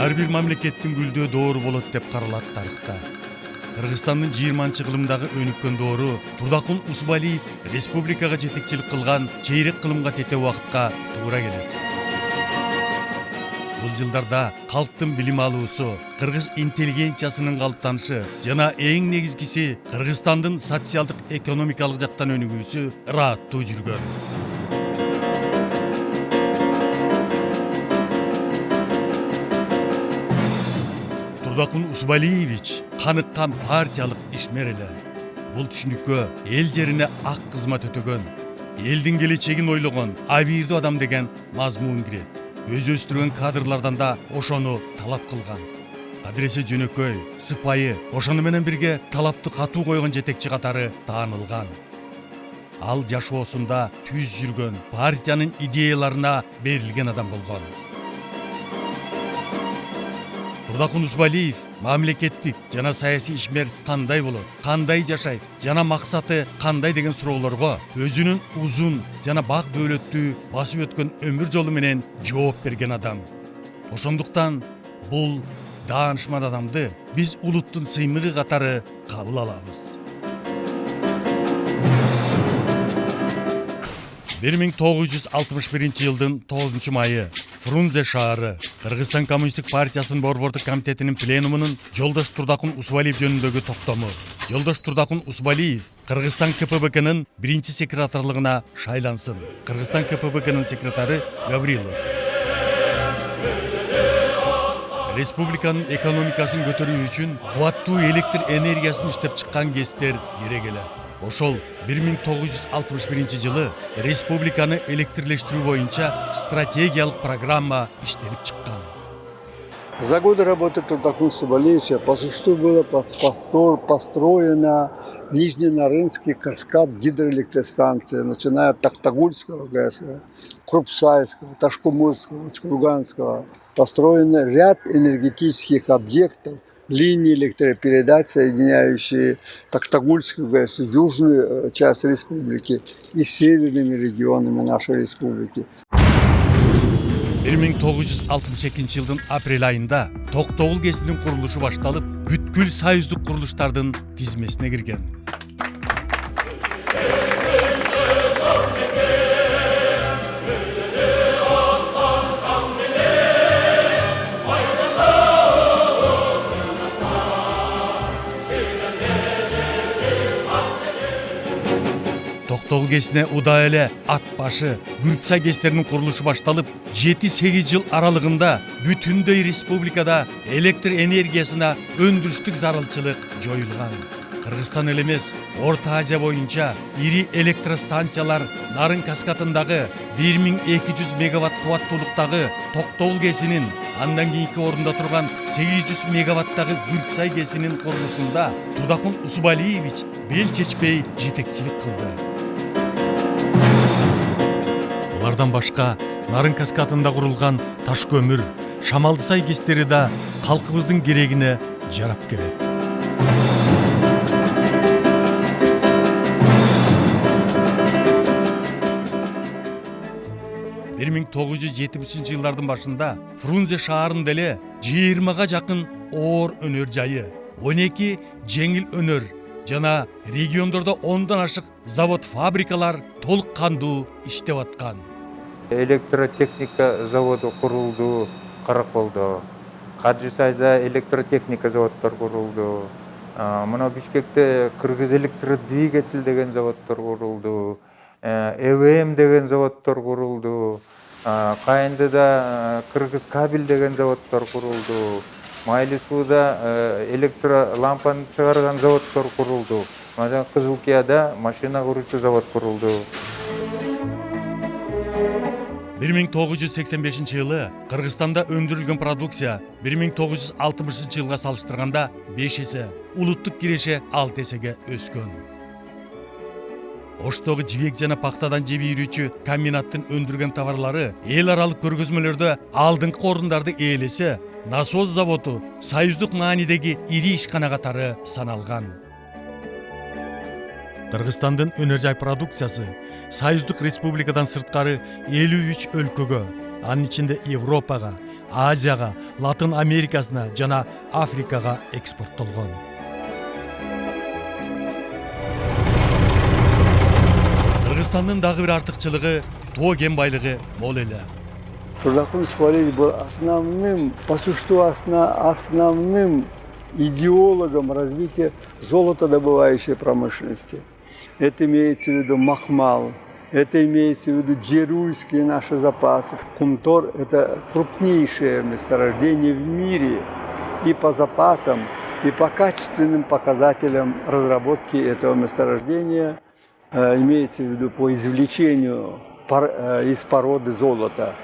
ар бир мамлекеттин гүлдөө доору болот деп каралат тарыхта. Кыргызстандын 20-кылымдагы өнүккөн доору Турдакун Усубалиев республикага жетекчилик кылган чейрек кылымга тете убакытка туура келет. Бул жылдарда калктын билим алуусу, кыргыз интеллигенциясынын калыптанышы жана эң негизгиси Кыргызстандын социалдык экономикалык жактан өнүгүүсү ыраттуу жүргөн. Турдакун Усубалиевич каныккан партиялык ишмер эле. Бул түшүнүккө эл жерине ак кызмат өтөгөн, элдин келечегин ойлогон абийирдүү адам деген мазмун кирет. Өз өстүргөн кадрлардан да ошону талап кылган. Кадыресе жөнөкөй, сыпайы, ошону менен бирге талапты катуу койгон жетекчи катары таанылган. Ал жашоосунда түз жүргөн партиянын идеяларына берилген адам болгон. Турдакун Усубалиев мамлекеттик жана саясий ишмер кандай болот, кандай жашайт жана максаты кандай деген суроолорго өзүнүн узун жана бак дөөлөттүү басып өткөн өмүр жолу менен жооп берген адам. Ошондуктан бул даанышман адамды биз улуттун сыймыгы катары кабыл алабыз. 1961-жылдын 9 майы Фрунзе шаары Кыргызстан Коммунисттик партиясынын борбордук комитетинин пленумунун Жолдош Турдакун Усубалиев жөнүндөгү токтому. Жолдош Турдакун Усубалиев Кыргызстан КПБКнын биринчи секретарлыгына шайлансын. Кыргызстан КПБКнын секретары Гаврилов. Республиканын экономикасын көтөрүү үчүн кубаттуу электр энергиясын иштеп чыккан кездер керек эле. Ошол 1961 жылы республиканы электрлештирүү боюнча стратегиялык программа иштелип чыккан. За годы работы Турдакуна Усубалиевича по существу было построено Нижненарынский каскад гидроэлектростанции, начиная от Токтагульского ГЭС, Крупсайского, Ташкумурского, Чкурганского. Построен ряд энергетических объектов, линии электропередач, соединяющие Токтагульскую ГЭС, южную часть республики и северными регионами нашей республики. 1962 жылдын апрель айында Токтогул ГЭСинин курулушу башталып, бүткүл союздук курулуштардын тизмесине кирген. Токтогул ГЭСине удаа эле Ат башы, Күрксай ГЭСтеринин курулушу башталып, 7-8 жыл аралыгында бүтүндөй республикада электр энергиясына өндүрүштүк зарылчылык жоюлган. Кыргызстан эле эмес, Орто Азия боюнча ири электростанциялар Нарын каскадындагы 1200 мегаватт кубаттуулуктагы Токтогул ГЭСинин, андан кийинки орунда турган 800 мегаваттагы Күрксай ГЭСинин курулушунда Турдакун Усубалиевич бел чечпей жетекчилик кылды. Алардан башка Нарын каскадында курулган Таш көмүр, Шамалдысай ГЭСтери да калкыбыздын керегине жарап келет. Бир 1970 жылдардын башында Фрунзе шаарында эле 20-га жакын оор өнөр жайы, 12 жеңил өнөр жана региондордо 10дан ашык завод фабрикалар толук кандуу иштеп аткан. Электротехника заводу курулду Караколдо. Каджысайда электротехника заводдор курулду. Мына Бишкекте Кыргыз электродвигатель деген заводдор курулду. ЭВМ деген заводдор курулду. Кайындыда Кыргыз кабель деген заводдор курулду. Майлы сууда электролампаны чыгарган заводдор курулду. Мына Кызылкияда машина куручу завод курулду. 1985 жылы Кыргызстанда өндүрүлгөн продукция 1960 жылга салыштырганда 5 эсе, улуттук киреше 6 эсеге өскөн. Оштогу жибек жана пактадан жеп ийрүүчү комбинаттын өндүргөн товарлары эл аралык көргөзмөлөрдө алдыңкы орундарды ээлесе, насос заводу союздук маанидеги ири ишкана катары саналган. Кыргызстандын өнөр жай продукциясы Союздук республикадан сырткары 53 өлкөгө, анын ичинде Европага, Азияга, Латын Америкасына жана Африкага экспорттолгон. Кыргызстандын дагы бир артыкчылыгы тоо кен байлыгы мол эле. Турдакун Усубалиевич был основным, по существу основным идеологом развития золотодобывающей промышленности. Это имеется в виду Махмал, это имеется в виду джерульские наши запасы. Кумтор – это крупнейшее месторождение в мире и по запасам, и по качественным показателям разработки этого месторождения, имеется в виду по извлечению из породы золота.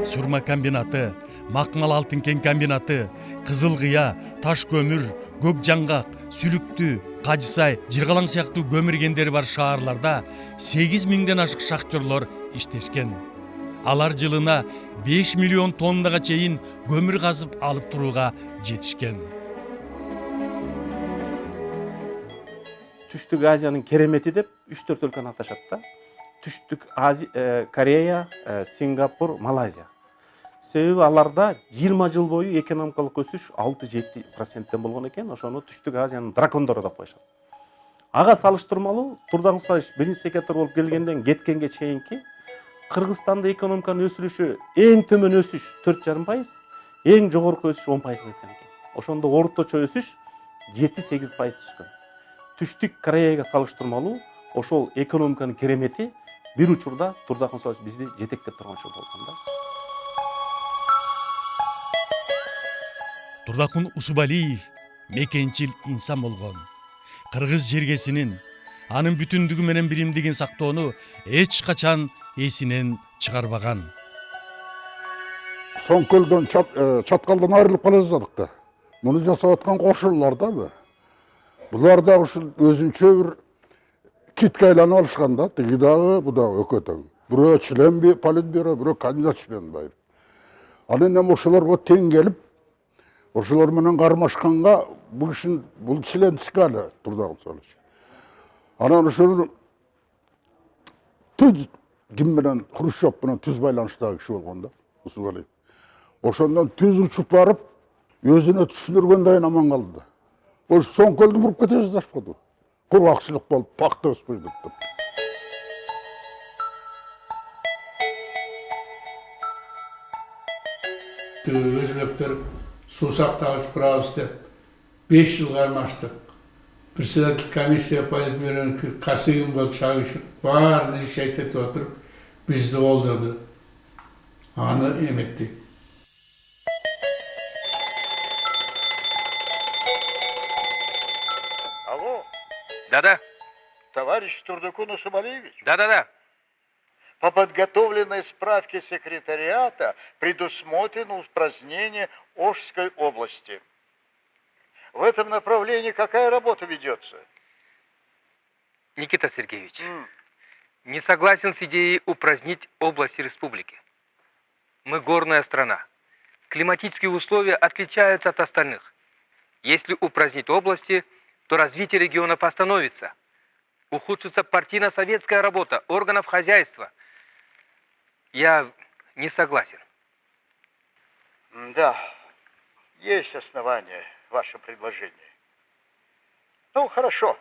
Сурма комбинаты, Макмал алтын кен комбинаты, Кызыл Кыя, Таш көмүр, Көк жаңгак, Сүлүктү, Кажысай, Жыргалаң сыяктуу көмүр кендери бар шаарларда 8000ден ашык шахтерлор иштешкен. Алар жылына 5 миллион тоннага чейин көмүр казып алып турууга жетишкен. Түштүк Азиянын керемети деп 3-4 өлкөнү аташат да. Түштүк Азия, Корея, Сингапур, Малайзия. Себеби аларда 20 жыл бою экономикалык өсүш 6-7% болгон экен, ошону Түштүк Азиянын дракондору деп коюшат. Ага салыштырмалуу Турдаган Усубалиевич биринчи секретарь болуп келгенден кеткенге чейинки Кыргызстанда экономиканын өсүрүшү эң төмөн өсүш 4,5%, эң жогорку өсүш 10% кеткен экен. Ошондо орточо өсүш 7-8% түшкөн. Түштүк Кореяга салыштырмалуу ошол экономиканын керемети бир учурда Турдакун Усубалиевич бизди жетектеп турган учур болгон да. Турдакун Усубалиев мекенчил инсан болгон. Кыргыз жергесинин, анын бүтүндүгү менен биримдигин сактоону эч качан эсинен чыгарбаган. Соңкөлдөн чаткалдан айрылып кала жаздык да. Муну жасап аткан кошурлар да. Булар да ушул өзүнчө бир китке айланып алышкан да. Тиги дагы, бу дагы өкөтөң. Бирөө член политбюро, бирөө кандидат член байыр. Анан эми ошолорго тең келип, ошолор менен кармашканга бул член скалы Турдагун Усубалиевич. Анан ошол түз ким менен Хрущев менен түз байланыштагы киши болгон да Усубалиев. Ошондон түз учуп барып, өзүнө түшүндүргөндөн аман калды да. Ош Соңкөлдү буруп кете жаздашып калды. Кургакчылык болуп, пакта өспөй деп. Өзбектер суу сактагыч курабыз деп 5 жыл кармаштык. Председатель комиссия политбюронун Касыгин болуп чагышып, баарын иш айтып отуруп, бизди колдоду. Аны эметтик. Алло, Да-да, товарищ Турдакун Усубалиевич. да-да-да. По подготовленной справке секретариата предусмотрено упразднение Ошской области. В этом направлении какая работа ведется? Никита Сергеевич, не согласен с идеей упразднить области республики. Мы горная страна. Климатические условия отличаются от остальных. Если упразднить области, то развитие регионов остановится. Ухудшится партийно-советская работа органов хозяйства. Я не согласен. Да, есть основания в вашем предложении. Ну, хорошо.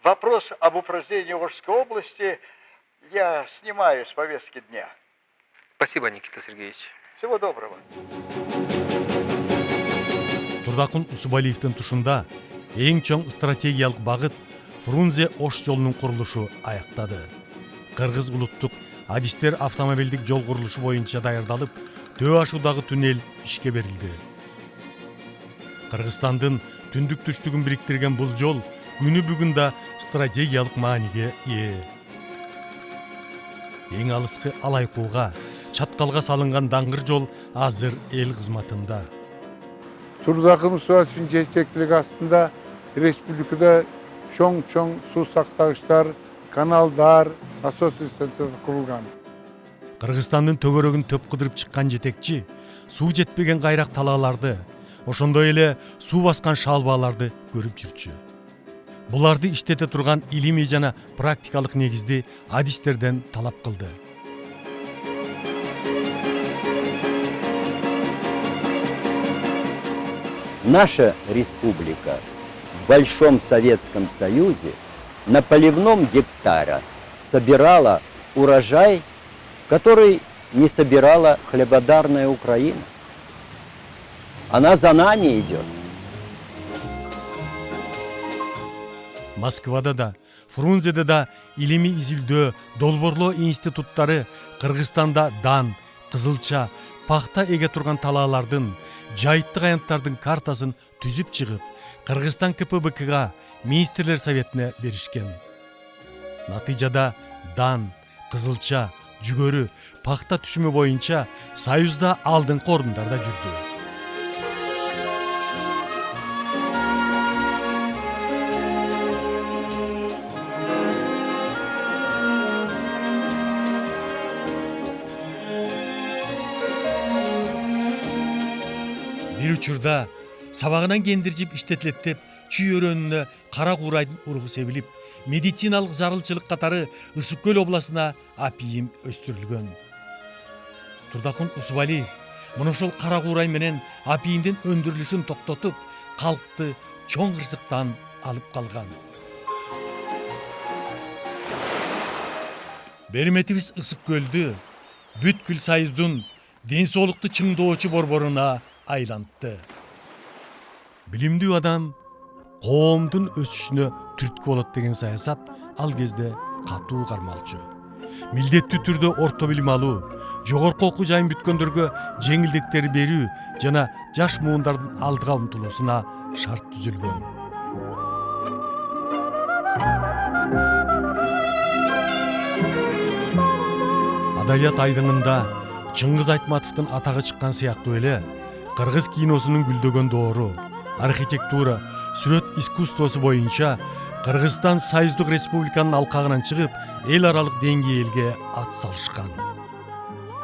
Вопрос об упразднении Ошской области я снимаю с повестки дня. Спасибо, Никита Сергеевич. Всего доброго. Турдакун Усубалиевдин тушунда эң чоң стратегиялык багыт Фрунзе Ош жолунун курулушу аяктады. Кыргыз улуттук адистер автомобилдик жол курулушу боюнча даярдалып, Төө ашуудагы туннель ишке берилди. Кыргызстандын түндүк түштүгүн бириктирген бул жол күнү бүгүндө стратегиялык мааниге ээ. Эң алыскы Алайкууга, Чаткалга салынган даңгыр жол азыр эл кызматында. Турдакун Усубалиевдин жетекчилиги астында республикада чоң суу сактагычтар, каналдар, насосный станциялар курулган. Кыргызстандын төгөрөгүн төп кыдырып чыккан жетекчи суу жетпеген кайрак талааларды, ошондой эле суу баскан шалбааларды көрүп жүрчү. Буларды иштете турган илимий жана практикалык негизди адистерден талап кылды. Наша республика в Большом Советском Союзе на поливном гектаре собирала урожай, который не собирала хлебодарная Украина. Она за нами идет. Москвада да, Фрунзеде да илими изилдөө, долборлоо институттары Кыргызстанда дан, кызылча, пахта эге турган талаалардын, жайыттык аянттардын картасын түзүп чыгып, Кыргызстан КПБКга министрлер советине беришкен. Натыйжада дан, кызылча, жүгөрү, пахта түшүмү боюнча Союзда алдыңкы орундарда жүрдү. Bir учурда сабагынан кендиржип иштетилет чүй өрөөнүнө кара куурайдын ургу себилип, медициналык зарылчылык катары Ысык көл областына апийим өстүрүлгөн. Турдакун Усубалиев мына ошол кара куурай менен апийимдин өндүрүлүшүн токтотуп, калкты чоң кырсыктан алып калган. Берметибиз Ысык көлдү бүткүл Союздун ден соолукту чыңдоочу борборуна айлантты. Билимдүү адам коомдун өсүшүнө түрткү болот деген саясат ал кезде катуу кармалчу. Милдеттүү түрдө орто билим алуу, жогорку окуу жайын бүткөндөргө жеңилдиктер берүү жана жаш муундардын алдыга умтулуусуна шарт түзүлгөн. Адабият айдыңында Чыңгыз Айтматовдун атагы чыккан сыяктуу эле Кыргыз киносунун гүлдөгөн доору, архитектура, сүрөт искусствосу боюнча Кыргызстан Союздук Республиканын алкагынан чыгып, эл аралык деңгээлге ат салышкан.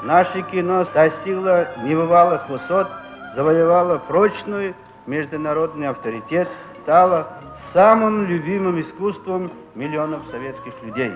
Наше кино достигло небывалых высот, завоевало прочный международный авторитет, стало самым любимым искусством миллионов советских людей.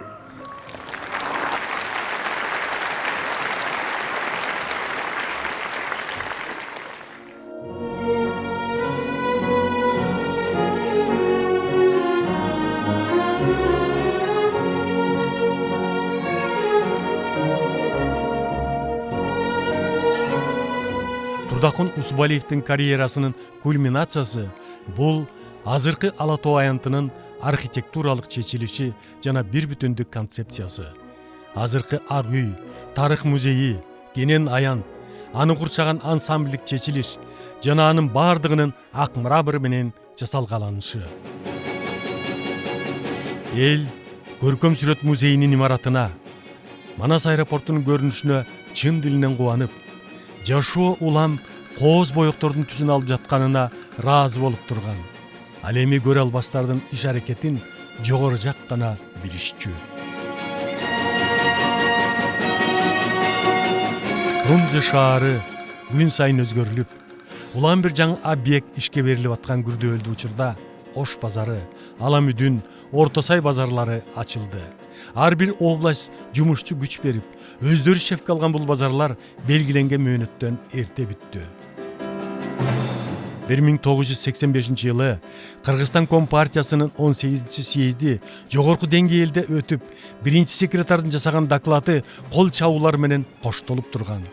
Турдакун Усубалиевдин карьерасынын кульминациясы бул азыркы Ала Тоо аянтынын архитектуралык чечилиши жана бир бүтүндүк концепциясы. Азыркы Ак үй, Тарых музейи, Кенен аянт, аны курчаган ансамблдик чечилиш жана анын бардыгынын ак мрамор менен жасалгаланышы. Эл көркөм сүрөт музейинин имаратына, Манас аэропортунун көрүнүшүнө чын дилинен кубанып, жашоо улам кооз боектордун түсүн алып жатканына ыраазы болуп турган. Ал эми көрө албастардын иш аракетин жогору жак гана билишчү. Фрунзе шаары күн сайын өзгөрүлүп, улам бир жаңы объект ишке берилип аткан күрдөөлдүү учурда Ош базары, Аламүдүн, Орто Сай базарлары ачылды. Ар бир область жумушчу күч берип, өздөрү шефке алган бул базарлар белгиленген мөөнөттөн эрте бүттү. 1985-жылы Кыргызстан Компартиясынын 18-съезди жогорку деңгээлде өтүп, биринчи секретардын жасаган доклады кол чабуулар менен коштолуп турган.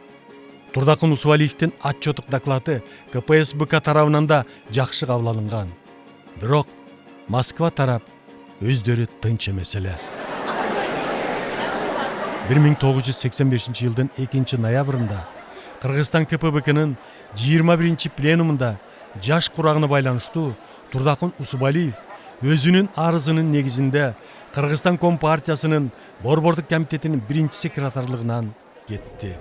Турдакун Усубалиевдин отчеттук доклады КПСБК тарабынан да жакшы кабыл алынган. Бирок Москва тарап өздөрү тынч эмес эле. 1985-жылдын 2-ноябрында Кыргызстан КПБКнын 21-пленумунда жаш курагына байланыштуу Турдакун Усубалиев өзүнүн арызынын негизинде Кыргызстан Компартиясынын борбордук комитетинин 1-секретарлыгынан кетти.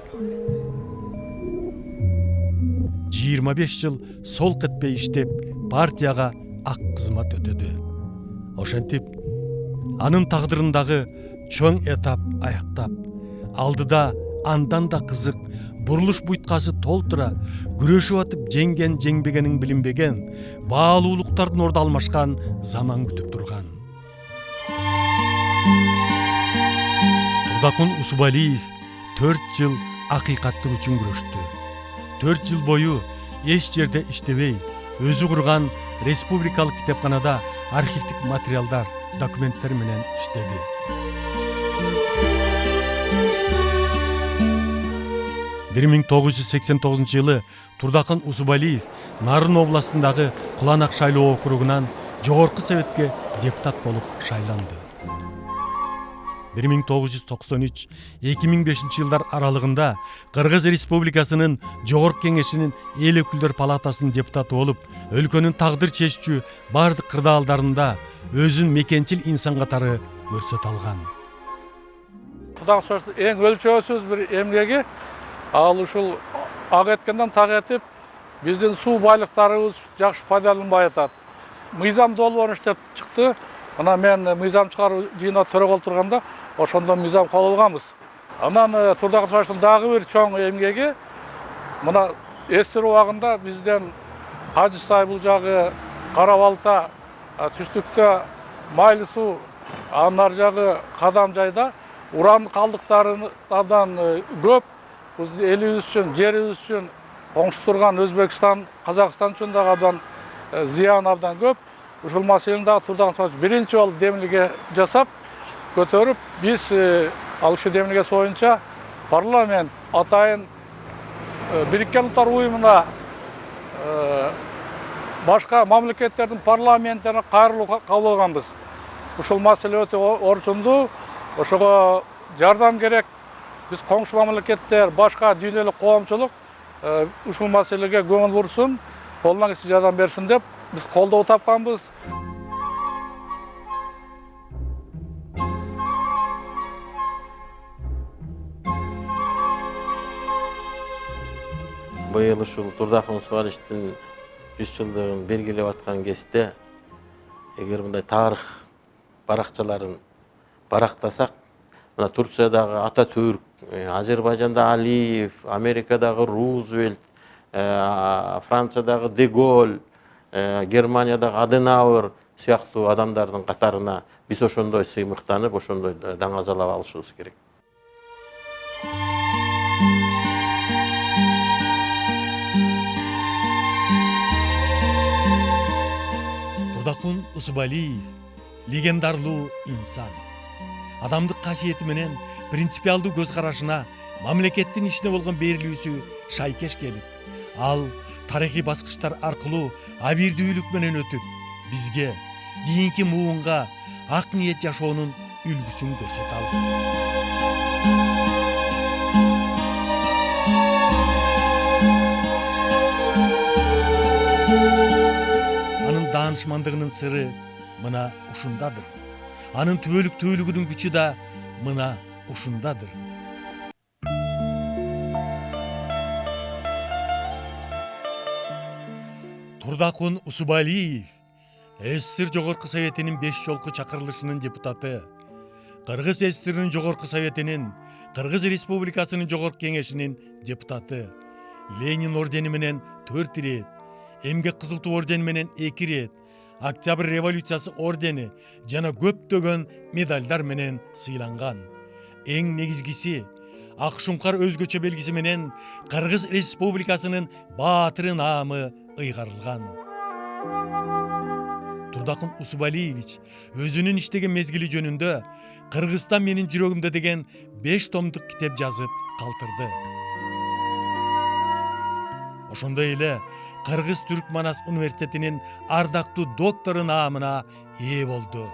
25 жыл сол кетпей иштеп, партияга ак кызмат өтөдү. Ошентип, анын тагдырындагы чоң этап аяктап, алдыда андан да кызык бурулуш буйткасы толтура күрөшүп атып жеңген жеңбегенин билинбеген, баалуулуктардын орду алмашкан заман күтүп турган. Турдакун Усубалиев 4 жыл акыйкаттык үчүн күрөштү. 4 жыл бою эч жерде иштебей, өзү курган республикалык китепканада архивдик материалдар, документтер менен иштеди. 1989 жылы Турдакын Усубалиев Нарын областындагы Куланак шайлоо округунан Жогорку Советке депутат болуп шайланды. 1993-2005 жылдар аралыгында Кыргыз Республикасынын Жогорку Кеңешинин эл өкүлдөр палатасынын депутаты болуп, өлкөнүн тагдыр чечүүчү бардык кырдаалдарында өзүн мекенчил инсан катары көрсөтө алган. Турдакын Советинин эң өлчөөсүз бир эмгеги ал ушул ак эткенден так этип, биздин суу байлыктарыбыз жакшы пайдаланбай атат. Мыйзам долбоорун иштеп чыкты. Ана мен мыйзам чыгаруу жыйынына төрөгө отурганда ошондо мыйзам кабыл алганбыз. Анан Турдакын Советинин дагы бир чоң эмгеги мына эстер убагында бизден Кажы Сай бул жагы Кара Балта, түштүктө Майлы суу, анын ар жагы Кадам жайда уран калдыктарынан көп биздин элибиз үчүн, жерибиз үчүн коңшу турган Өзбекстан, Казакстан үчүн дагы абдан зыян абдан көп. Ушул маселени дагы Турдакын Советин биринчи жолу демилге жасап көтөрүп, биз ал ушул демилгеси боюнча парламент атайын Бириккен Улуттар уюмуна башка мамлекеттердин парламенттерине кайрылуу кабыл алганбыз. Ушул маселе өтө орчундуу, ошого жардам керек. Биз коңшу мамлекеттер, башка дүйнөлүк коомчулук ушул маселеге көңүл бурsun, колунан келсе жардам берсин деп биз колдоо тапканбыз. Быйыл ушул Турдакын Усубалиевдин 100 жылдыгын белгилеп аткан кезде, эгер мындай тарых баракчаларын барактасак, мына Турциядагы Ататүрк, Азербайжанда Алиев, Америкадагы Рузвельт, Франциядагы Де Голль, Германиядагы Аденауэр сыяктуу адамдардын катарына биз ошондой сыймыктанып, ошондой даңазалап алышыбыз керек. Турдакын Усубалиев легендарлуу инсан. Адамдык касиети менен принципиалдуу көз карашына, мамлекеттин ишине болгон берилүүсү шайкеш келип, ал тарыхый баскычтар аркылуу абийирдүүлүк менен өтүп, бизге кийинки муунга ак ниет жашоонун үлгүсүн көрсөтө алды. Анын даанышмандыгынын сыры мына ушундадыр. Анын түбөлүктүүлүгүнүн күчү да мына ушундадыр. Турдакын Усубалиев СССР Жогорку Советинин 5 жолку чакырылышынын депутаты, Кыргыз СССРинин Жогорку Советинин, Кыргыз Республикасынын Жогорку Кеңешинин депутаты, Ленин ордени менен 4 ирет, Эмгек Кызыл Ту ордени менен 2 ирет, Октябрь революциясы ордени жана көптөгөн медальдар менен сыйланган. Эң негизгиси ак шуңкар өзгөчө белгиси менен Кыргыз Республикасынын баатыры наамы ыйгарылган. Турдакын Усубалиевич өзүнүн иштеген мезгили жөнүндө Кыргызстан менин жүрөгүмдө деген 5 томдук китеп жазып калтырды. Ошондой эле Кыргыз Түрк Манас университетинин ардактуу доктору наамына ээ болду.